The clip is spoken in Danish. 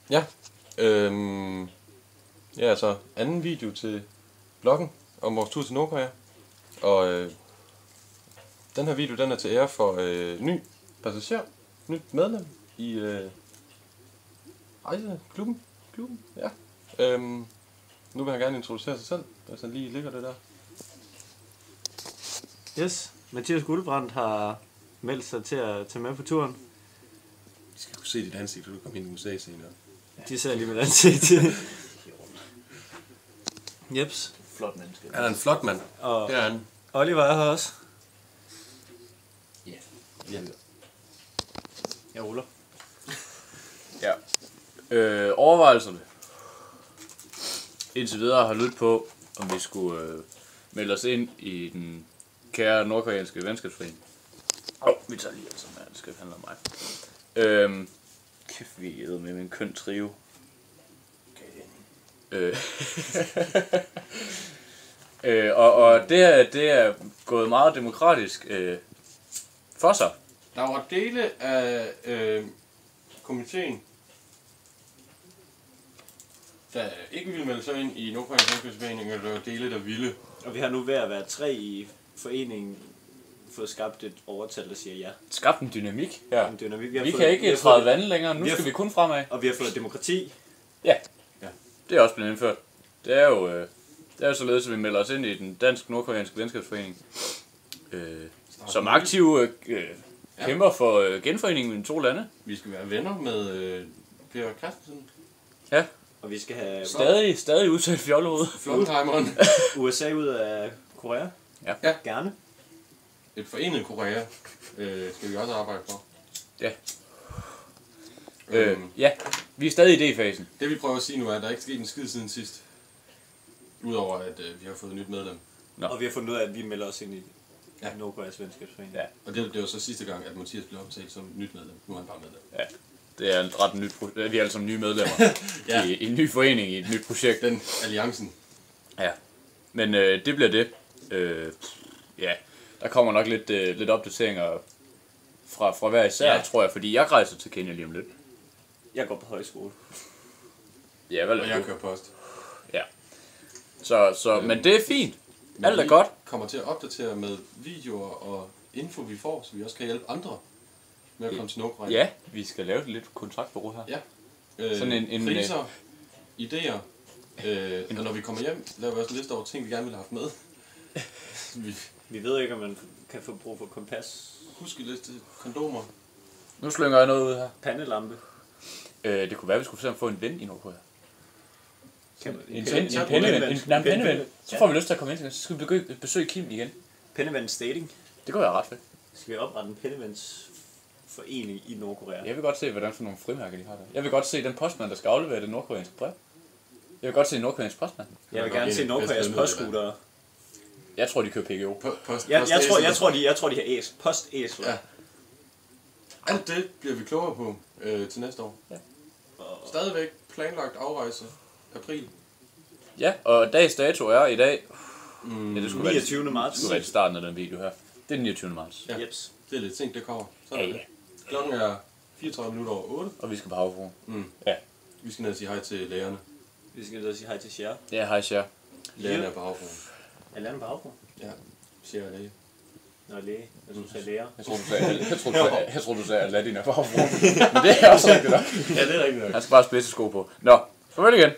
Ja. Ja, altså anden video til bloggen om vores tur til Nordkorea. Og den her video, den er til ære for ny passager, nyt medlem i rejseklubben. Ja. Nu vil han gerne introducere sig selv, hvis han lige ligger det der. Yes, Mathias Guldbrandt har meldt sig til at tage med på turen. Vi skal kunne se dit ansigt, når du kommer ind i museet senere. De ser lige mit ansigt. Jeps. Flot menneske. Han er en flot mand. Og Det er han. Oliver er her også. Ja. Jeg ruller. Ja. Overvejelserne. Indtil videre har lyttet på, om vi skulle melde os ind i den kære nordkoreanske venskabsforening. Vi tager lige altså med, det skal handle om mig. Kæft, vi er med en køn trio. Og det er gået meget demokratisk for sig. Der var dele af komiteen, der ikke ville melde sig ind i Nordkoreansk Venskabsforening, og der var dele, der ville. Og vi har nu ved at være 3 i foreningen fået skabt et overtal, der siger ja. Skabt en dynamik her. En dynamik. Vi kan ikke træde vandet længere, nu skal vi kun fremad. Og vi har fået demokrati. Ja, det er også blevet indført. Det er jo således, at vi melder os ind i den dansk-nordkoreanske venskabsforening. Som aktive kæmper for genforeningen mellem 2 lande. Vi skal være venner med Per Christensen. Ja. Og vi skal have Stadig udtalt fjollehoved. Flottimeren. USA ud af Korea. Ja. Gerne. Et forenet Korea skal vi også arbejde for. Ja. Ja, vi er stadig i idéfasen. Det vi prøver at sige nu er, at der ikke er sket en skid siden sidst. Udover at vi har fået et nyt medlem. Nå. Og vi har fundet ud af, at vi melder os ind i Ja. Nordkoreas venskabsforening. Ja. Og det var så sidste gang, at Mathias blev omtalt som nyt medlem. Nu er han bare medlem. Ja. Det er et ret nyt projekt. Vi er alle sammen nye medlemmer Ja. i en ny forening, i et nyt projekt. Den alliancen. Ja. Men det bliver det. Ja. Der kommer nok lidt opdateringer fra hver især, tror jeg, fordi jeg rejser til Kenya lige om lidt. Jeg går på højskole. Ja, vel. Og jeg kører post. Ja. Så men det er fint. Alt er godt. Kommer til at opdatere med videoer og info, vi får, så vi også kan hjælpe andre med at komme til Nordkorea. Ja, vi skal lave et lidt kontraktbureau her. Ja. Sådan en priser, idéer, og når vi kommer hjem, laver vi også en liste over ting, vi gerne vil have haft med. Vi ved ikke, om man kan få brug for kompas. Huskeliste, kondomer. Nu slynger jeg noget ud her. Pandelampe. Det kunne være, at vi skulle for eksempel få en ven i Nordkorea. En penneven. Så får vi lyst til at komme ind, så skal vi besøge Kim igen. Pennevands dating. Det kunne være ret fedt. Skal vi oprette en Pennevands forening i Nordkorea? Jeg vil godt se, hvordan for nogle frimærker de har der. Jeg vil godt se den postmand, der skal aflevere det nordkoreanske brev. Jeg vil godt se en nordkoreansk postmand. Jeg vil gerne se Nordkoreas postscootere. Jeg tror, de kører PGO. Jeg tror, de har postæsler. Ja. Alt det bliver vi klogere på til næste år. Ja. Stadigvæk planlagt afrejse april. Ja, og dags dato er i dag. Ja, det skulle 29. marts. Det skulle være i starten af den video her. Det er den 29. marts. Ja. Jeps. Det er lidt sent, det kommer. Så er Ja, det. ja. Klokken er 34 minutter over 8. Og vi skal på havfruen. Ja. Vi skal ned og sige hej til lærerne. Vi skal da sige hej til Cher. Ja, hej Cher. Lærerne er på havfruen. Er lærerne på havfruen? Ja, Cher er læge. Nå, læge. Jeg synes, jeg er lærer. Jeg tror du sagde, at Aladdin er på havfruen. Men det er også rigtigt nok. Ja, det er rigtigt nok. Han skal bare spidse sko på. Nå, farvel igen.